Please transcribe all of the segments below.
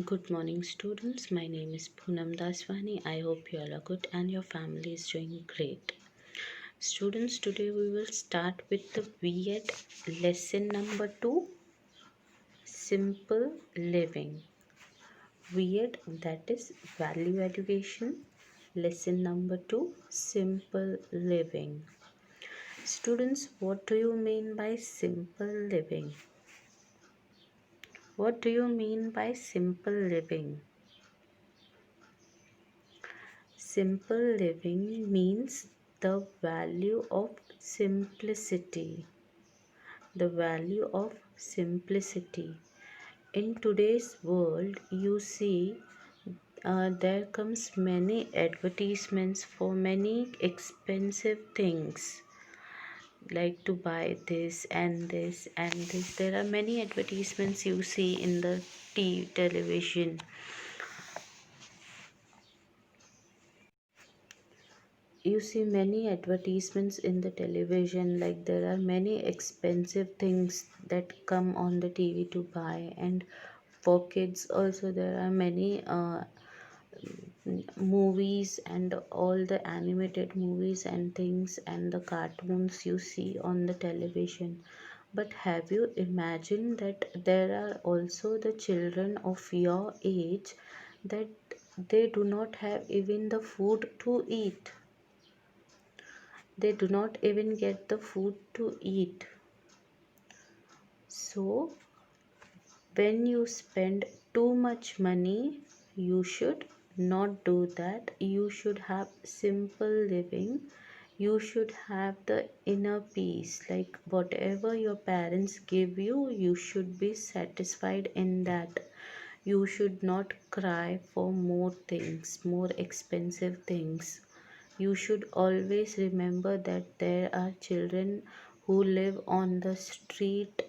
Good morning, students. My name is Poonam Daswani. I hope you all are good and your family is doing great. Students, today we will start with the VET lesson number 2, Simple Living. VET, that is Value Education. Lesson number 2, Simple Living. Students, what do you mean by simple living? What do you mean by simple living? Simple living means the value of simplicity. The value of simplicity. In today's world, you see there comes many advertisements for many expensive things like to buy this and this and this. There are many advertisements you see in the television. You see many advertisements in the television, like there are many expensive things that come on the TV to buy. And for kids also there are many movies and all the animated movies and things and the cartoons you see on the television. But have you imagined that there are also the children of your age that they do not have even the food to eat? They do not even get the food to eat. So when you spend too much money, you should not do that. You should have simple living. You should have the inner peace. Like whatever your parents give you, you should be satisfied in that. You should not cry for more things, more expensive things. You should always remember that there are children who live on the street,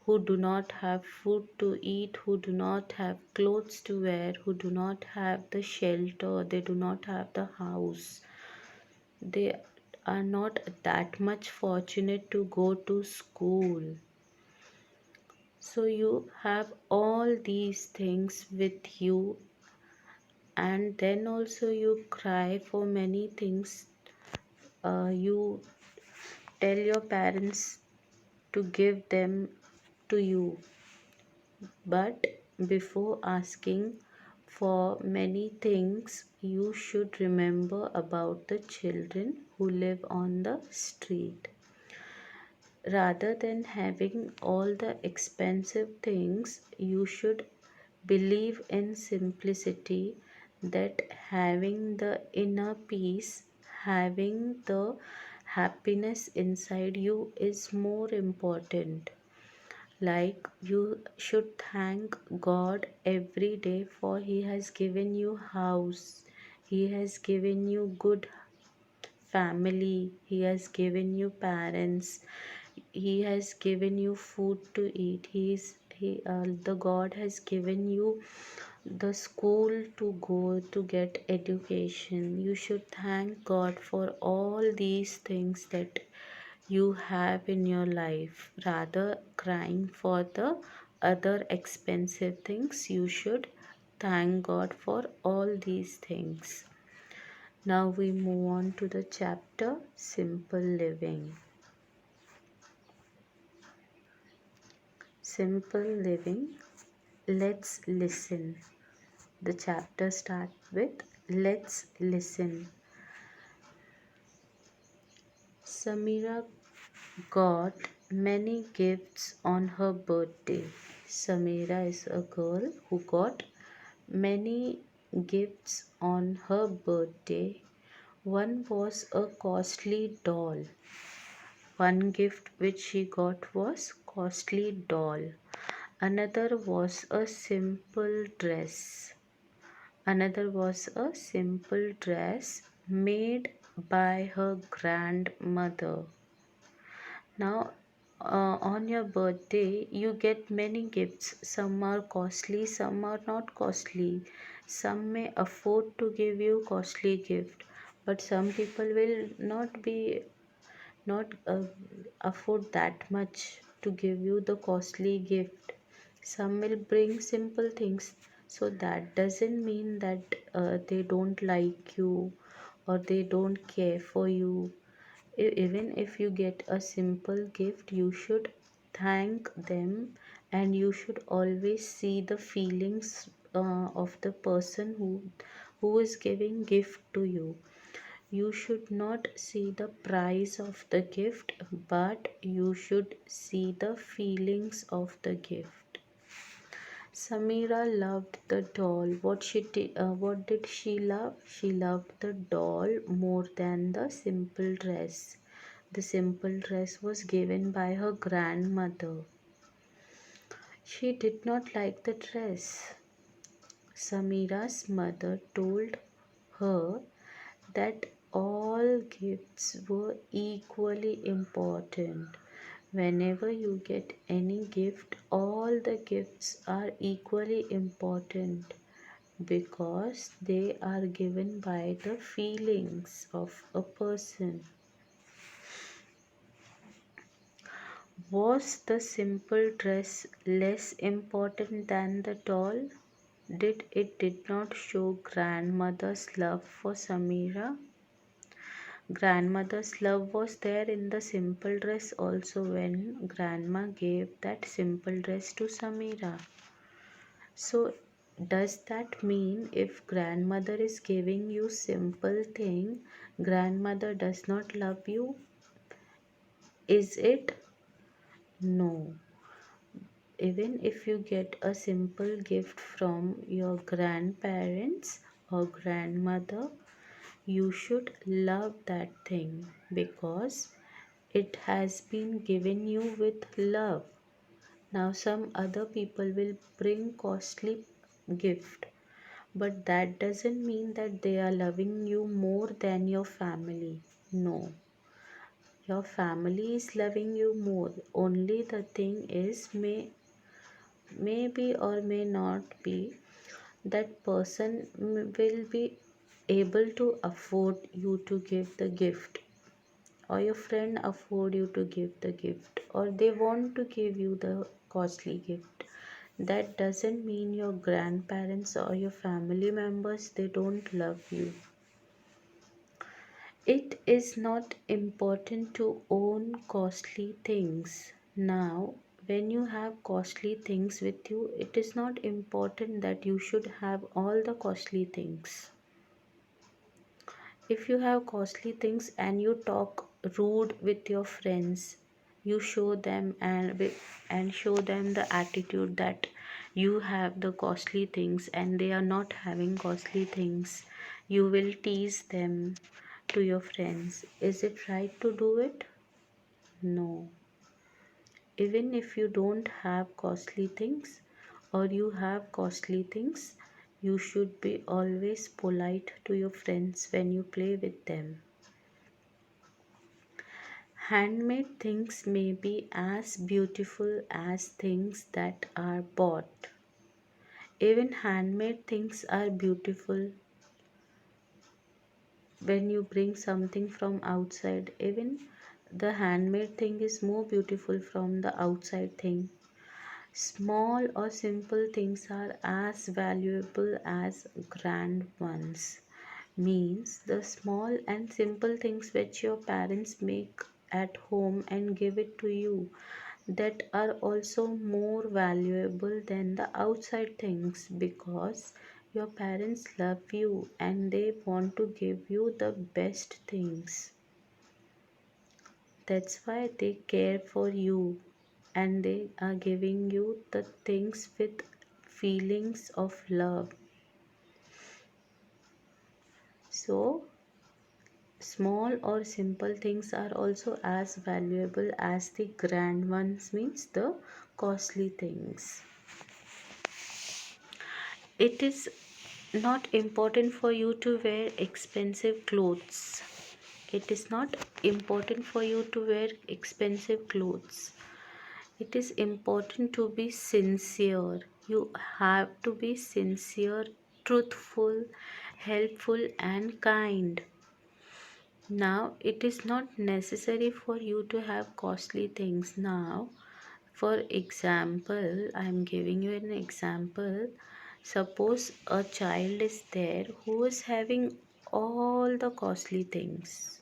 who do not have food to eat, who do not have clothes to wear, who do not have the shelter, they do not have the house. They are not that much fortunate to go to school. So you have all these things with you, and then also you cry for many things. You tell your parents to give them to you, but before asking for many things, you should remember about the children who live on the street. Rather than having all the expensive things, you should believe in simplicity, that having the inner peace, having the happiness inside you is more important. Like you should thank God every day, for He has given you house, He has given you good family, He has given you parents, He has given you food to eat. The God has given you the school to go to get education. You should thank God for all these things that you have in your life. Rather crying for the other expensive things, you should thank God for all these things. Now we move on to the chapter Simple Living. Simple living. Let's listen. The chapter starts with Let's listen. Samira got many gifts on her birthday. Samira is a girl who got many gifts on her birthday. One was a costly doll. One gift which she got was costly doll. Another was a simple dress. Another was a simple dress made by her grandmother. Now, on your birthday, you get many gifts. Some are costly, some are not costly. Some may afford to give you costly gift, but some people will not afford that much to give you the costly gift. Some will bring simple things. So that doesn't mean that they don't like you or they don't care for you. Even if you get a simple gift, you should thank them, and you should always see the feelings of the person who is giving gift to you. You should not see the price of the gift, but you should see the feelings of the gift. Samira loved the doll. What did she love? She loved the doll more than the simple dress. The simple dress was given by her grandmother. She did not like the dress. Samira's mother told her that all gifts were equally important. Whenever you get any gift, all the gifts are equally important because they are given by the feelings of a person. Was the simple dress less important than the doll? Did not show grandmother's love for Samira? Grandmother's love was there in the simple dress also when grandma gave that simple dress to Samira. So does that mean if grandmother is giving you simple thing, grandmother does not love you? Is it? No. Even if you get a simple gift from your grandparents or grandmother, you should love that thing because it has been given you with love. Now some other people will bring costly gift, but that doesn't mean that they are loving you more than your family. No, your family is loving you more. Only the thing is maybe or may not be that person will be able to afford you to give the gift, or your friend afford you to give the gift, or they want to give you the costly gift. That doesn't mean your grandparents or your family members they don't love you. It is not important to own costly things. Now, when you have costly things with you, it is not important that you should have all the costly things. If you have costly things and you talk rude with your friends, you show them and show them the attitude that you have the costly things and they are not having costly things. You will tease them to your friends. Is it right to do it? No. Even if you don't have costly things or you have costly things, you should be always polite to your friends when you play with them. Handmade things may be as beautiful as things that are bought. Even handmade things are beautiful when you bring something from outside. Even the handmade thing is more beautiful from the outside thing. Small or simple things are as valuable as grand ones. Means the small and simple things which your parents make at home and give it to you, that are also more valuable than the outside things because your parents love you and they want to give you the best things. That's why they care for you and they are giving you the things with feelings of love. So, small or simple things are also as valuable as the grand ones, means the costly things. It is not important for you to wear expensive clothes. It is not important for you to wear expensive clothes. It is important to be sincere. You have to be sincere, truthful, helpful, and kind. Now, it is not necessary for you to have costly things. Now, for example, I am giving you an example. Suppose a child is there who is having all the costly things.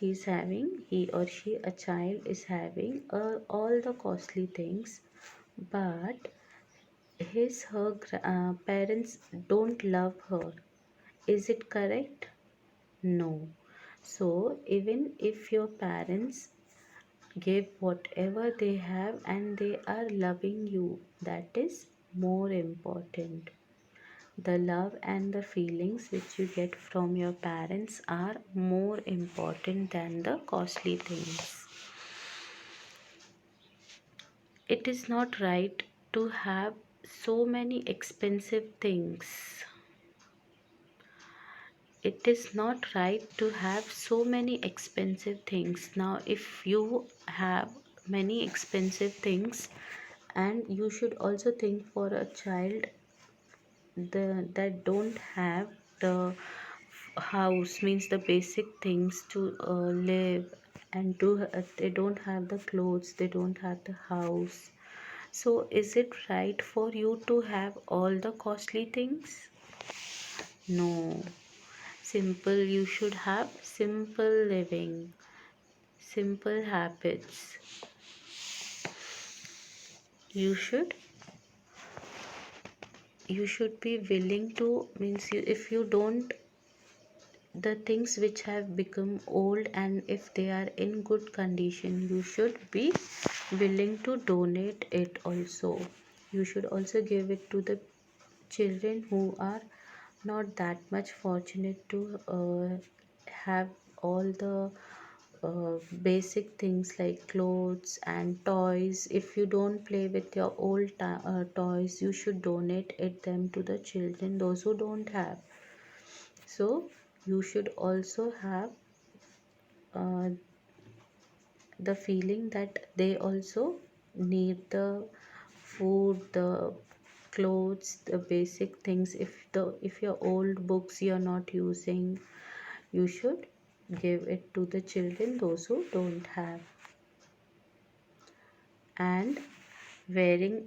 He or she, a child is having all the costly things, but her parents don't love her. Is it correct? No. So, even if your parents give whatever they have and they are loving you, that is more important. The love and the feelings which you get from your parents are more important than the costly things. It is not right to have so many expensive things. It is not right to have so many expensive things. Now, if you have many expensive things, and you should also think for a child that don't have the house, means the basic things to live, and they don't have the clothes, they don't have the house. So is it right for you to have all the costly things? No. Simple, you should have simple living, simple habits. You should be willing to, means you, if you don't, the things which have become old and if they are in good condition, you should be willing to donate it also. You should also give it to the children who are not that much fortunate to have all the basic things like clothes and toys. If you don't play with your old toys, you should donate it them to the children, those who don't have. So you should also have uh, the feeling that they also need the food, the clothes, the basic things. If your old books you're not using, you should give it to the children, those who don't have. And wearing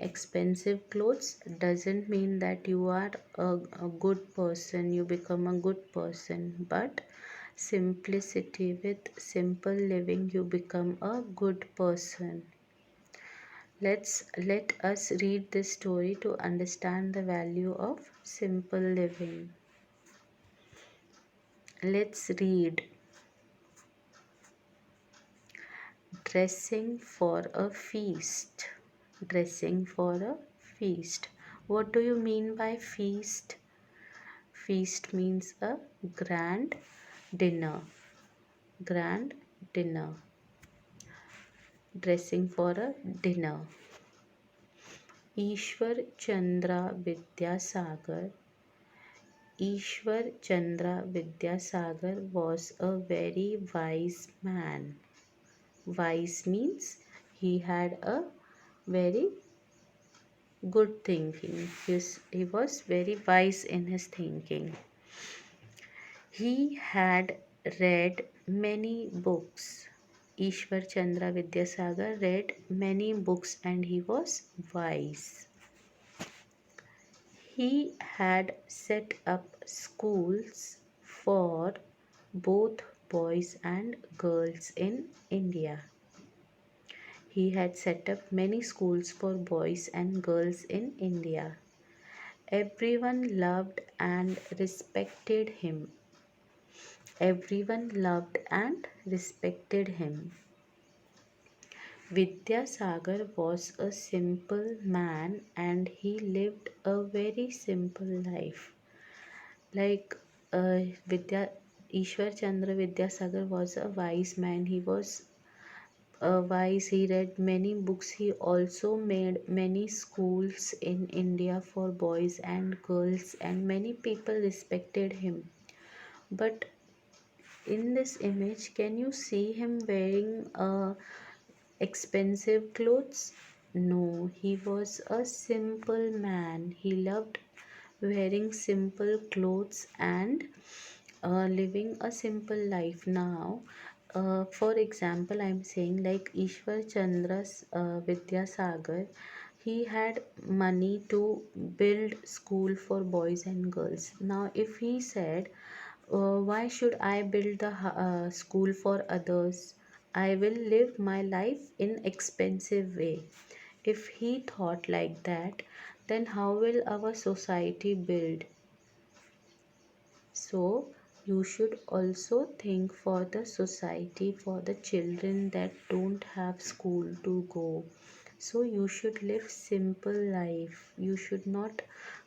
expensive clothes doesn't mean that you are a good person, you become a good person, but simplicity, with simple living, you become a good person. Let us read this story to understand the value of simple living. Let's read. Dressing for a feast. Dressing for a feast. What do you mean by feast? Feast means a grand dinner. Grand dinner. Dressing for a dinner. Ishwar Chandra Vidyasagar. Ishwar Chandra Vidyasagar was a very wise man. Wise means he had a very good thinking. He was very wise in his thinking. He had read many books. Ishwar Chandra Vidyasagar read many books and he was wise. He had set up schools for both boys and girls in India. He had set up many schools for boys and girls in India. Everyone loved and respected him. Everyone loved and respected him. Vidyasagar was a simple man and he lived a very simple life. Like Ishwar Chandra Vidyasagar was a wise man. He was wise. He read many books. He also made many schools in India for boys and girls, and many people respected him. But in this image, can you see him wearing expensive clothes? No, he was a simple man. He loved wearing simple clothes and living a simple life. Now, for example, I'm saying like Ishwar Chandra's Vidyasagar, He had money to build school for boys and girls. Now, if he said, why should I build the school for others? I will live my life in expensive way. If he thought like that, then how will our society build? So you should also think for the society, for the children that don't have school to go. So you should live simple life. You should not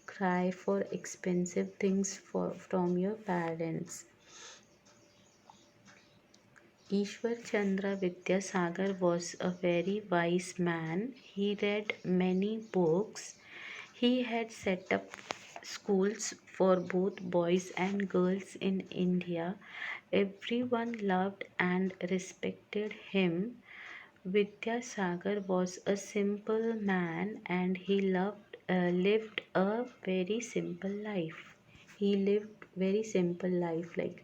cry for expensive things from your parents. Ishwar Chandra Vidyasagar was a very wise man. He read many books. He had set up schools for both boys and girls in India. Everyone loved and respected him. Vidyasagar was a simple man and he lived a very simple life. He lived very simple life, like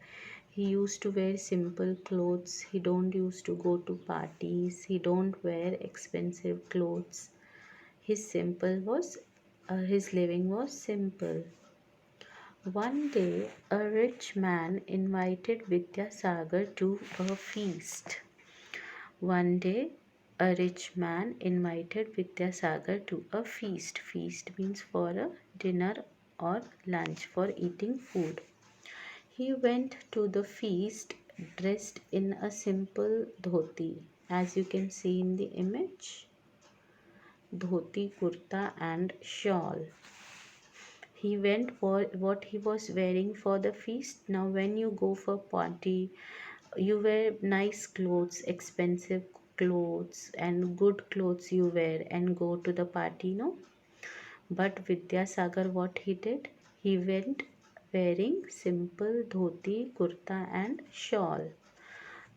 he used to wear simple clothes. He don't used to go to parties. He don't wear expensive clothes. His living was simple. One day, a rich man invited Vidyasagar to a feast. One day, a rich man invited Vidyasagar to a feast. Feast means for a dinner or lunch, for eating food. He went to the feast dressed in a simple dhoti, as you can see in the image. Dhoti, kurta, and shawl. He went for what he was wearing for the feast. Now, when you go for party, you wear nice clothes, expensive clothes, and good clothes you wear and go to the party, no? But Vidyasagar, what he did? He went wearing simple dhoti, kurta, and shawl.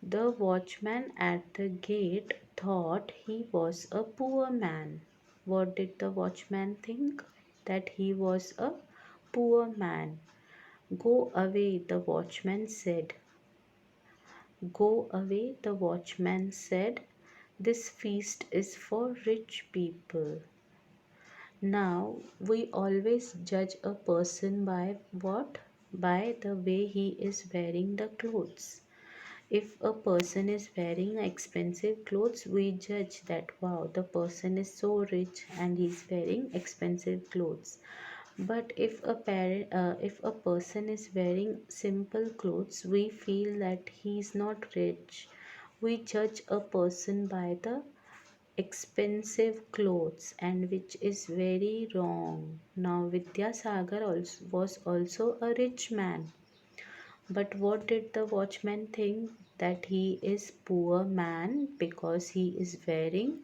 The watchman at the gate thought he was a poor man. What did the watchman think? That he was a poor man. Go away, the watchman said. Go away, the watchman said. This feast is for rich people. Now, we always judge a person by what? By the way he is wearing the clothes. If a person is wearing expensive clothes, we judge that wow, the person is so rich and he's wearing expensive clothes. But if a person is wearing simple clothes, we feel that he is not rich. We judge a person by the expensive clothes, and which is very wrong. Now Vidyasagar was also a rich man, but what did the watchman think? That he is poor man because he is wearing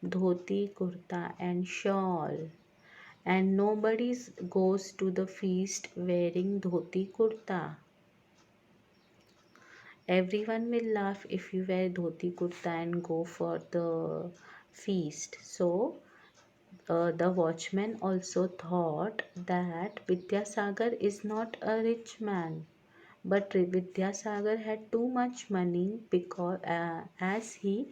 dhoti, kurta, and shawl. And nobody goes to the feast wearing dhoti, kurta. Everyone will laugh if you wear dhoti, kurta and go for the feast. So the watchman also thought that Vidyasagar is not a rich man. But Vidyasagar had too much money because as he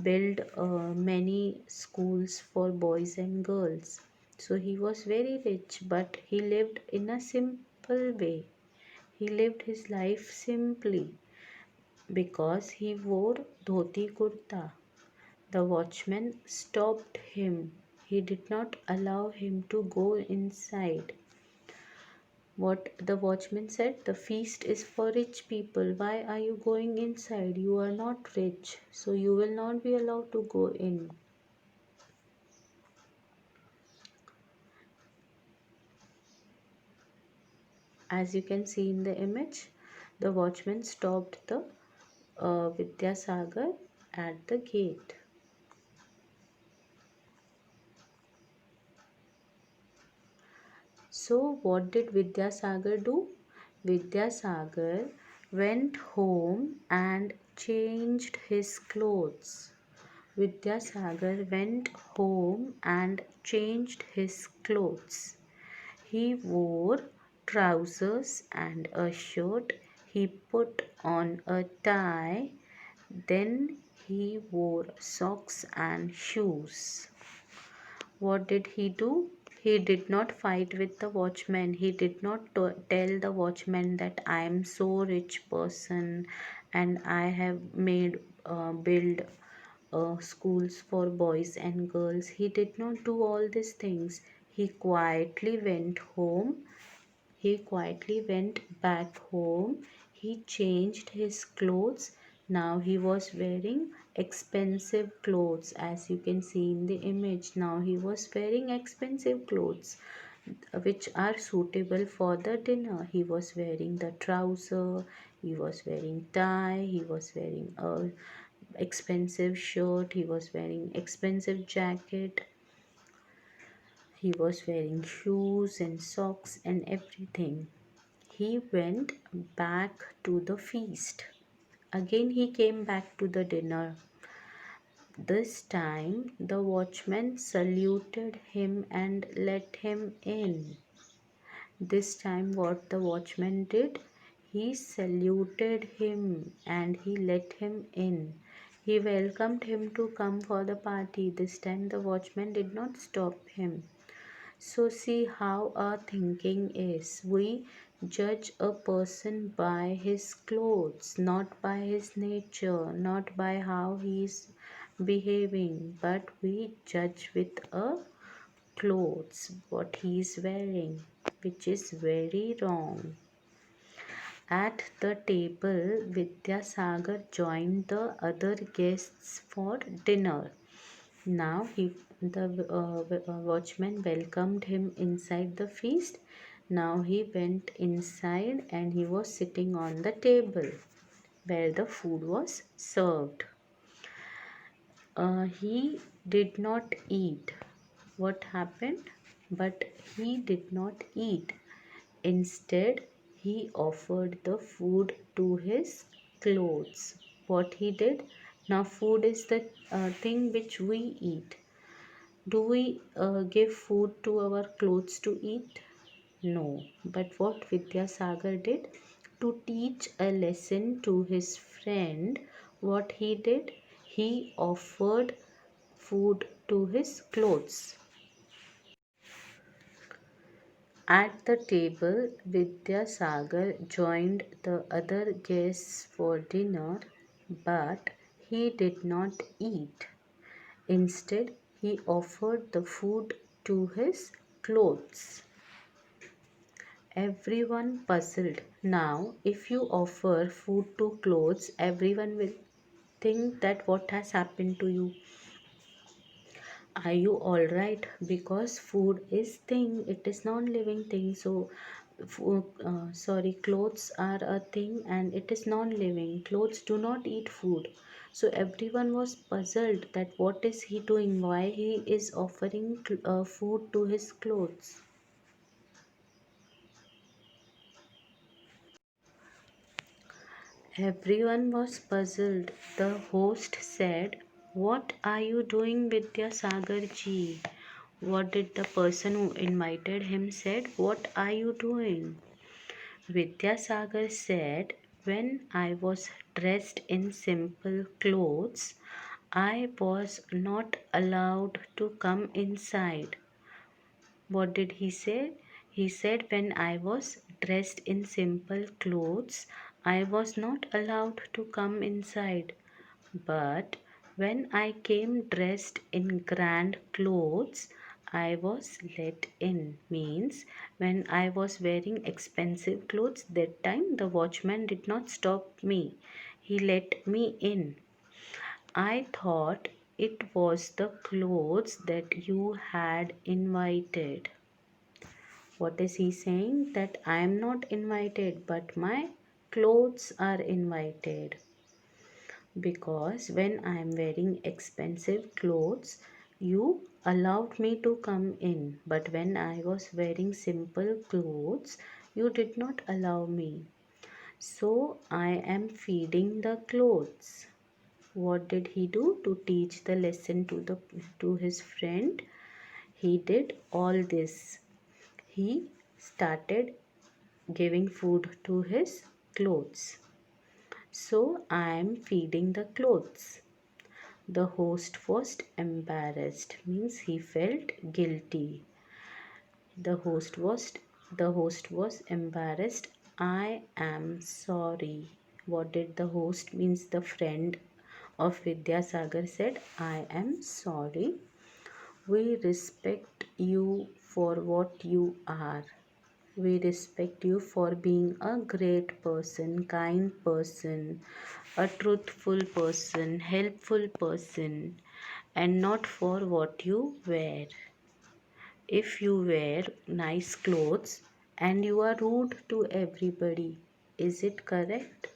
built many schools for boys and girls. So he was very rich, but he lived in a simple way. He lived his life simply because he wore dhoti kurta. The watchman stopped him. He did not allow him to go inside. What the watchman said, the feast is for rich people. Why are you going inside? You are not rich, so you will not be allowed to go in. As you can see in the image, the watchman stopped the Vidyasagar at the gate. So, what did Vidyasagar do? Vidyasagar went home and changed his clothes. Vidyasagar went home and changed his clothes. He wore trousers and a shirt. He put on a tie. Then he wore socks and shoes. What did he do? He did not fight with the watchman. He did not tell the watchman that I am so rich person and I have made build schools for boys and girls. He did not do all these things. He quietly went home. He quietly went back home. He changed his clothes. Now he was wearing expensive clothes, as you can see in the image. Now he was wearing expensive clothes which are suitable for the dinner. He was wearing the trouser, he was wearing tie, he was wearing a expensive shirt, he was wearing expensive jacket, he was wearing shoes and socks and everything. He went back to the feast. Again, he came back to the dinner. This time, the watchman saluted him and let him in. This time, what the watchman did? He saluted him and he let him in. He welcomed him to come for the party. This time, the watchman did not stop him. So, see how our thinking is. We judge a person by his clothes, not by his nature, not by how he is behaving, but we judge with a clothes, what he is wearing, which is very wrong. At the table, Vidyasagar joined the other guests for dinner. Now the watchman welcomed him inside the feast. Now he went inside and he was sitting on the table where the food was served. He did not eat. What happened? But he did not eat. Instead, he offered the food to his clothes. What he did? Now, food is the thing which we eat. Do we give food to our clothes to eat? No. But what Vidyasagar did? To teach a lesson to his friend, what he did? He offered food to his clothes. At the table, Vidyasagar joined the other guests for dinner, but he did not eat. Instead, he offered the food to his clothes. Everyone puzzled. Now, if you offer food to clothes, everyone will think that what has happened to you. Are you all right? Because food is thing, it is non-living thing. So, clothes are a thing and it is non-living. Clothes do not eat food. So everyone was puzzled that what is he doing? Why he is offering food to his clothes? Everyone was puzzled. The host said, "What are you doing, Vidyasagar ji?" What did the person who invited him said? "What are you doing?" Vidyasagar said, "When I was dressed in simple clothes, I was not allowed to come inside." What did he say? He said, "When I was dressed in simple clothes, I was not allowed to come inside. But when I came dressed in grand clothes, I was let in." Means when I was wearing expensive clothes, that time the watchman did not stop me. He let me in. I thought it was the clothes that you had invited. What is he saying? That I am not invited, but my clothes are invited. Because when I am wearing expensive clothes, you allowed me to come in. But when I was wearing simple clothes, you did not allow me. So I am feeding the clothes. What did he do to teach the lesson to his friend? He did all this. He started giving food to his clothes. So I am feeding the clothes. The host was embarrassed, means he felt guilty. The host was the host was embarrassed. I am sorry. What did the host, means the friend of Vidyasagar, said? I am sorry. We respect you for what you are. We respect you for being a great person, kind person, a truthful person, helpful person, and not for what you wear. If you wear nice clothes and you are rude to everybody, is it correct?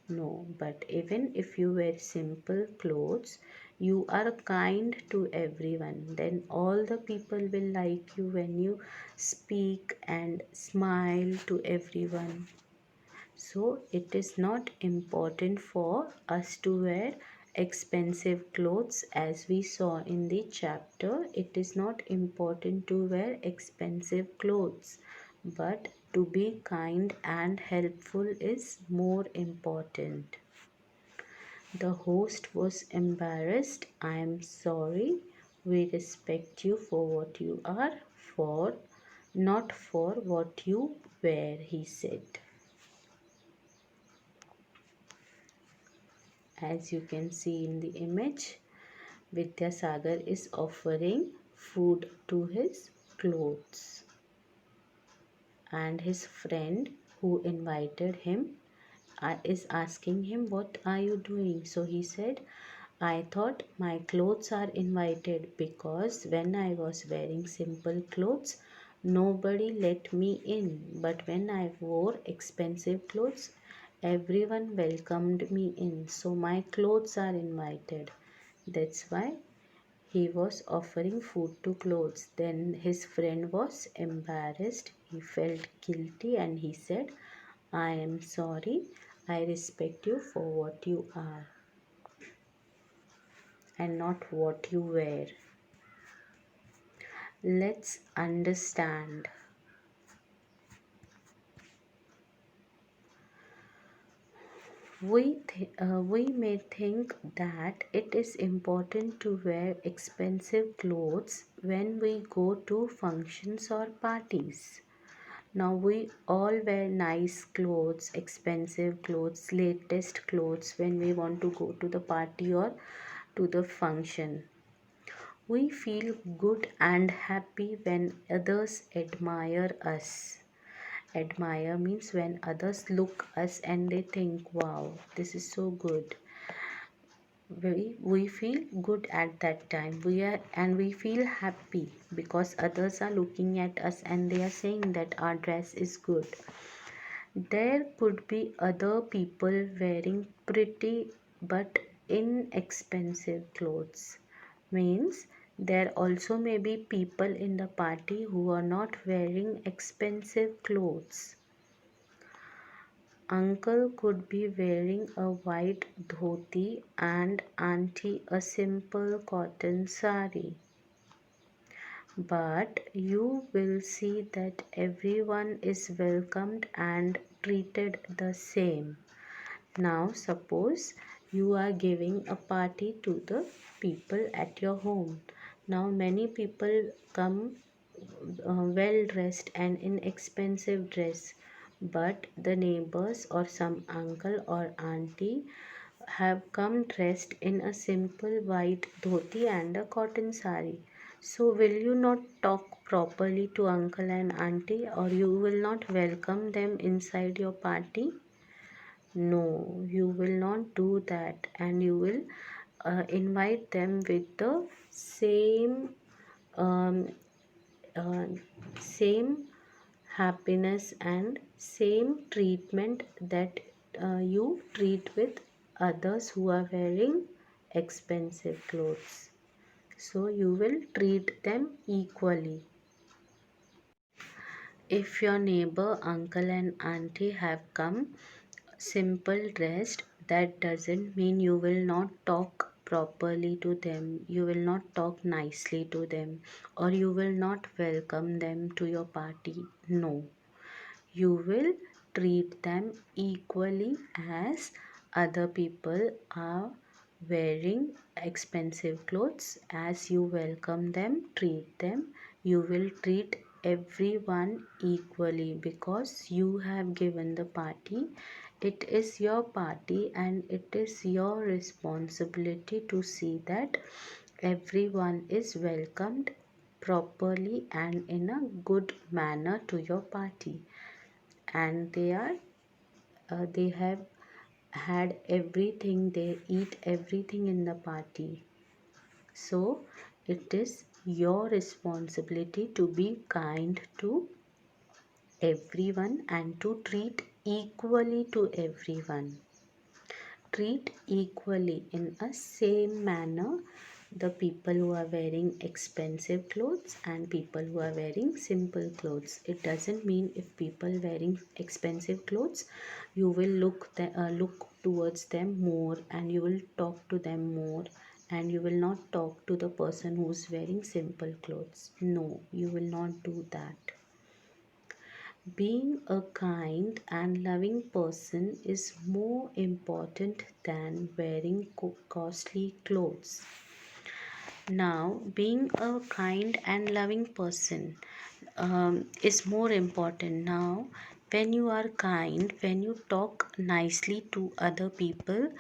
No, but even if you wear simple clothes, you are kind to everyone, then all the people will like you when you speak and smile to everyone. So it is not important for us to wear expensive clothes, as we saw in the chapter. It is not important to wear expensive clothes, but to be kind and helpful is more important. The host was embarrassed. I am sorry. We respect you for what you are, for not for what you wear, he said. As you can see in the image, Vidyasagar is offering food to his clothes, and his friend who invited him is asking him, what are you doing? So he said, I thought my clothes are invited, because when I was wearing simple clothes, nobody let me in. But when I wore expensive clothes, everyone welcomed me in. So my clothes are invited. That's why he was offering food to clothes. Then his friend was embarrassed. He felt guilty and he said, I am sorry. I respect you for what you are and not what you wear. Let's understand. We may think that it is important to wear expensive clothes when we go to functions or parties. Now we all wear nice clothes, expensive clothes, latest clothes when we want to go to the party or to the function. We feel good and happy when others admire us. Admire means when others look us and they think, wow, this is so good. We feel good at that time. We feel happy because others are looking at us and they are saying that our dress is good. There could be other people wearing pretty but inexpensive clothes. Means there also may be people in the party who are not wearing expensive clothes. Uncle could be wearing a white dhoti and auntie a simple cotton sari. But you will see that everyone is welcomed and treated the same. Now, suppose you are giving a party to the people at your home. Now, many people come well dressed and in expensive dress, but the neighbors or some uncle or auntie have come dressed in a simple white dhoti and a cotton sari. So, will you not talk properly to uncle and auntie, or you will not welcome them inside your party? No, you will not do that, and you will invite them with the um, uh, same happiness and same treatment that you treat with others who are wearing expensive clothes. So you will treat them equally. If your neighbor, uncle, and auntie have come simple dressed, that doesn't mean you will not talk properly to them, you will not talk nicely to them, or you will not welcome them to your party. No, you will treat them equally as other people are wearing expensive clothes. As you welcome them, treat them, you will treat everyone equally because you have given the party. It is your party and it is your responsibility to see that everyone is welcomed properly and in a good manner to your party, and they have had everything, they eat everything in the party. So it is your responsibility to be kind to everyone and to treat equally to everyone. Treat equally in a same manner the people who are wearing expensive clothes and people who are wearing simple clothes. It doesn't mean if people wearing expensive clothes, you will look towards them more and you will talk to them more, and you will not talk to the person who's wearing simple clothes. No, you will not do that. Being a kind and loving person is more important than wearing costly clothes. Now, being a kind and loving person is more important. Now, when you are kind, when you talk nicely to other people,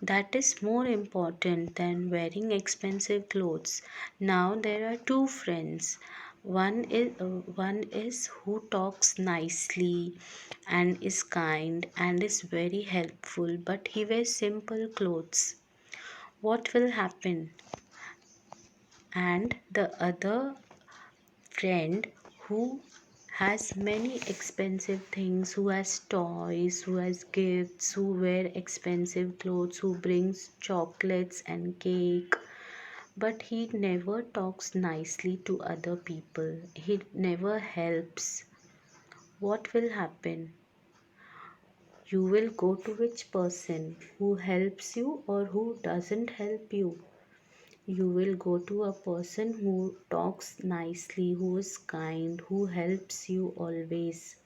that is more important than wearing expensive clothes. Now, there are two friends. One is who talks nicely and is kind and is very helpful, but he wears simple clothes. What will happen? And the other friend who has many expensive things, who has toys, who has gifts, who wear expensive clothes, who brings chocolates and cake, but he never talks nicely to other people, he never helps. What will happen? You will go to which person? Who helps you or who doesn't help you? You will go to a person who talks nicely, who is kind, who helps you always.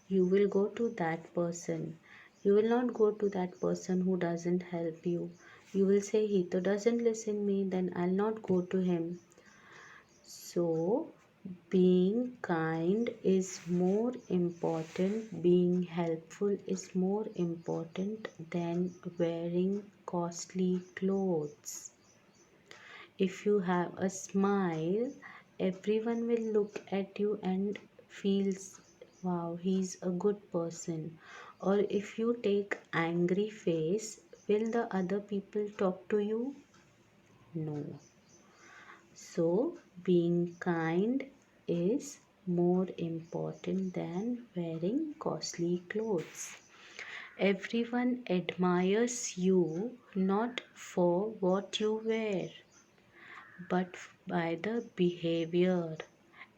You will go to that person. You will not go to that person who doesn't help you. You will say, he to doesn't listen me, then I'll not go to him. So, being kind is more important, being helpful is more important than wearing costly clothes. If you have a smile, everyone will look at you and feels, wow, he's a good person. Or if you take angry face, will the other people talk to you? No. So being kind is more important than wearing costly clothes. Everyone admires you not for what you wear, but by the behavior.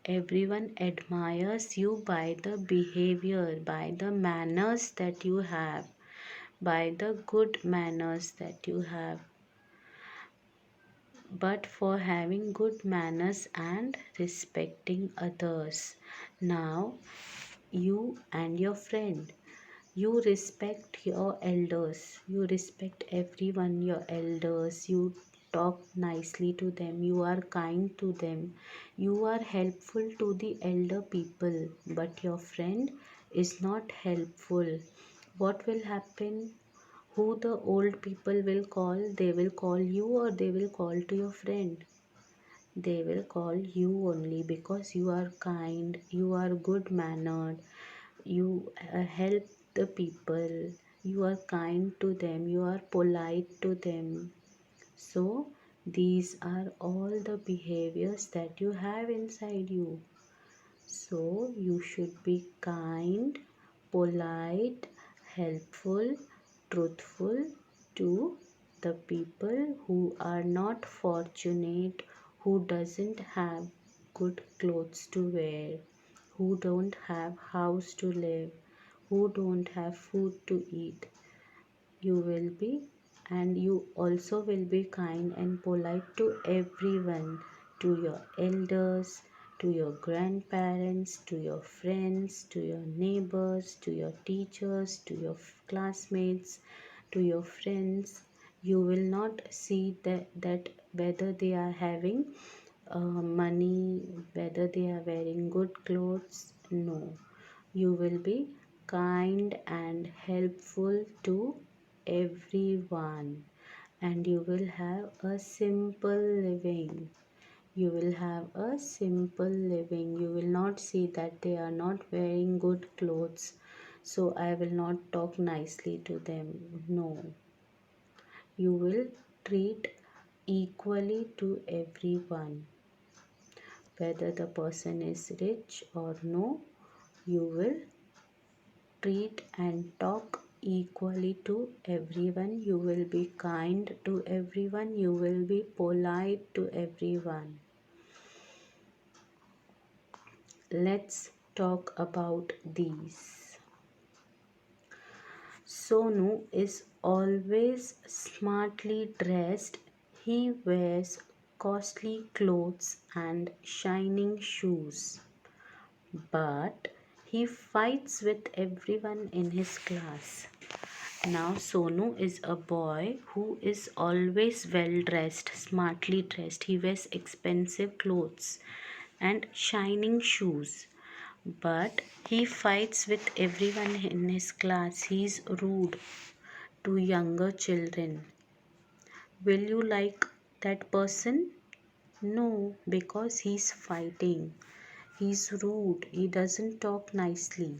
Everyone admires you by the behavior, by the manners that you have, by the good manners that you have. But for having good manners and respecting others. Now, you and your friend, you respect your elders, you respect everyone, your elders, you talk nicely to them, you are kind to them, you are helpful to the elder people, but your friend is not helpful. What will happen? Who the old people will call? They will call you or they will call to your friend? They will call you only because you are kind, you are good mannered, you help the people, you are kind to them, you are polite to them. So, these are all the behaviors that you have inside you. So, you should be kind, polite, helpful, truthful to the people who are not fortunate, who doesn't have good clothes to wear, who don't have house to live, who don't have food to eat. You will be, and you also will be kind and polite to everyone, to your elders, to your grandparents, to your friends, to your neighbors, to your teachers, to your classmates, to your friends. You will not see that whether they are having money, whether they are wearing good clothes. No, you will be kind and helpful to everyone, and you will have a simple living. You will have a simple living. You will not see that they are not wearing good clothes, so I will not talk nicely to them. No, you will treat equally to everyone, whether the person is rich or no. You will treat and talk equally to everyone. You will be kind to everyone. You will be polite to everyone. Let's talk about these. Sonu is always smartly dressed. He wears costly clothes and shining shoes. But he fights with everyone in his class. Now, Sonu is a boy who is always well dressed, smartly dressed. He wears expensive clothes and shining shoes. But he fights with everyone in his class. He is rude to younger children. Will you like that person? No, because he's fighting. He's rude. He doesn't talk nicely.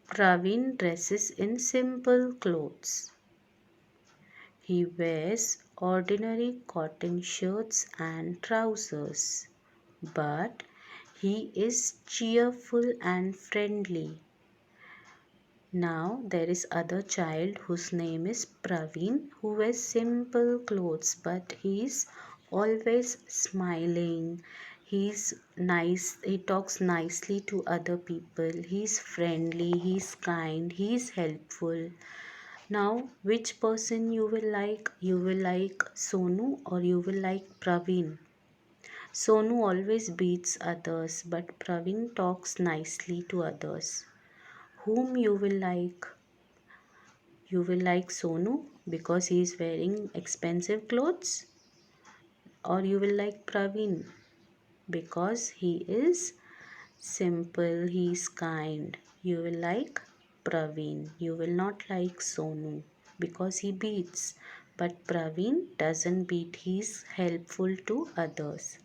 Praveen dresses in simple clothes. He wears ordinary cotton shirts and trousers. But he is cheerful and friendly. Now there is other child whose name is Praveen, who wears simple clothes, but he is always smiling. He's nice, he talks nicely to other people, he's friendly, he's kind, he's helpful. Now which person you will like? You will like Sonu or you will like Praveen? Sonu always beats others, but Praveen talks nicely to others. Whom you will like? You will like Sonu because he is wearing expensive clothes, or you will like Praveen because he is simple, he is kind. You will like Praveen. You will not like Sonu because he beats. But Praveen doesn't beat, he is helpful to others.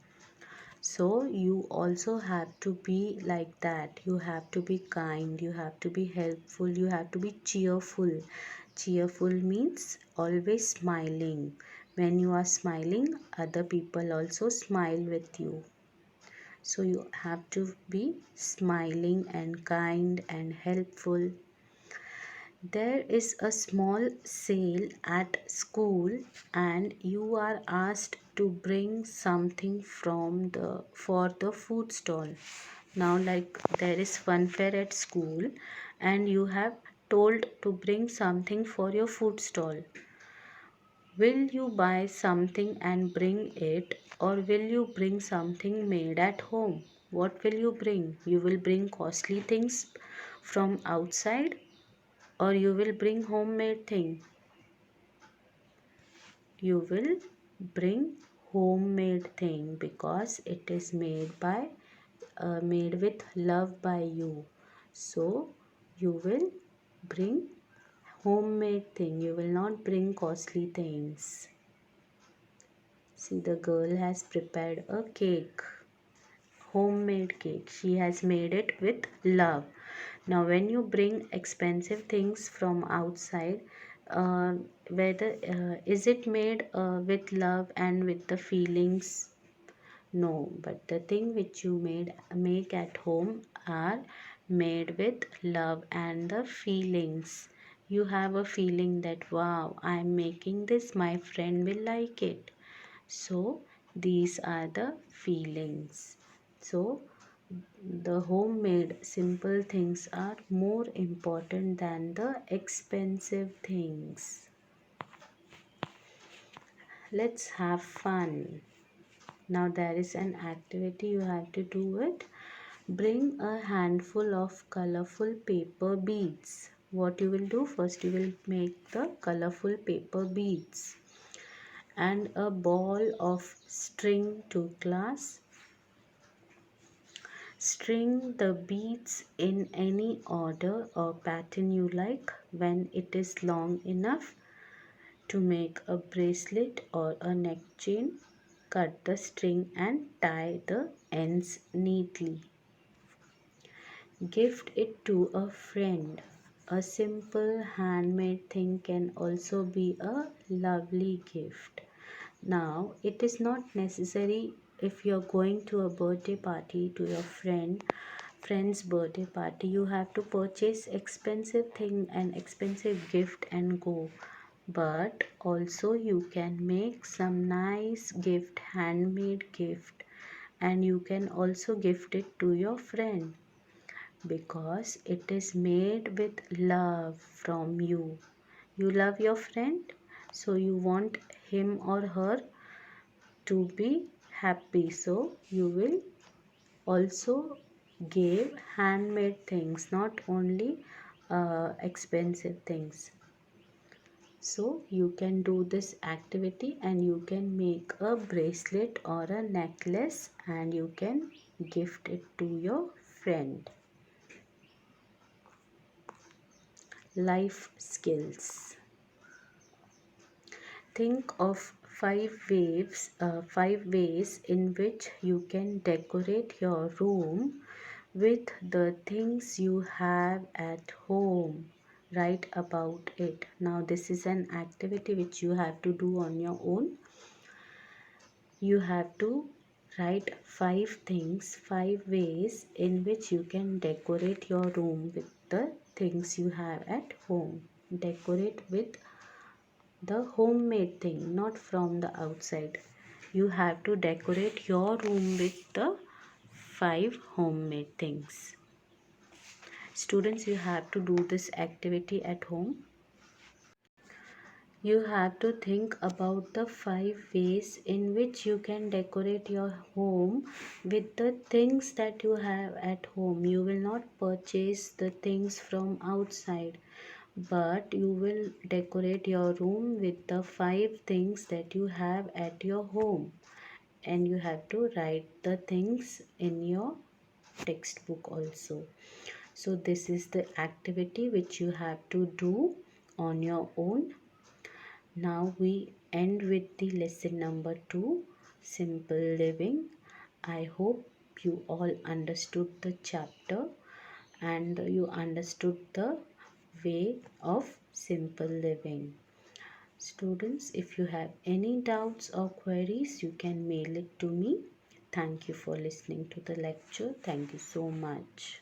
So you also have to be like that. You have to be kind, you have to be helpful, you have to be cheerful. Cheerful means always smiling. When you are smiling, other people also smile with you. So you have to be smiling and kind and helpful. There is a small sale at school and you are asked to bring something from the for the food stall. Now like there is fun fair at school and you have told to bring something for your food stall. Will you buy something and bring it, or will you bring something made at home? What will you bring? You will bring costly things from outside or you will bring homemade thing. You will bring homemade thing because it is made with love by you. So you will bring homemade thing. You will not bring costly things. See, the girl has prepared a cake, homemade cake. She has made it with love. Now when you bring expensive things from outside, uh, whether is it made with love and with the feelings? No, but the thing which you make at home are made with love and the feelings. You have a feeling that wow, I am making this, my friend will like it. So these are the feelings. So the homemade simple things are more important than the expensive things. Let's have fun. Now there is an activity you have to do it. Bring a handful of colorful paper beads. What you will do? First you will make the colorful paper beads and a ball of string to glass. String the beads in any order or pattern you like. When it is long enough to make a bracelet or a neck chain, cut the string and tie the ends neatly. Gift it to a friend. A simple handmade thing can also be a lovely gift. Now, it is not necessary if you're going to a birthday party to your friend's birthday party, you have to purchase expensive thing and expensive gift and go. But also you can make some nice gift, handmade gift, and you can also gift it to your friend because it is made with love from you. You love your friend, so you want him or her to be happy, so you will also give handmade things, not only expensive things. So you can do this activity and you can make a bracelet or a necklace and you can gift it to your friend. Life skills. Think of five ways in which you can decorate your room with the things you have at home. Write about it. Now this is an activity which you have to do on your own. You have to write 5 things, 5 ways in which you can decorate your room with the things you have at home. Decorate with the homemade thing, not from the outside. You have to decorate your room with the 5 homemade things. Students, you have to do this activity at home. You have to think about the 5 ways in which you can decorate your home with the things that you have at home. You will not purchase the things from outside, but you will decorate your room with the 5 things that you have at your home, and you have to write the things in your textbook also. So this is the activity which you have to do on your own. Now we end with the lesson number 2, simple living. I hope you all understood the chapter and you understood the way of simple living. Students, if you have any doubts or queries, you can mail it to me. Thank you for listening to the lecture. Thank you so much.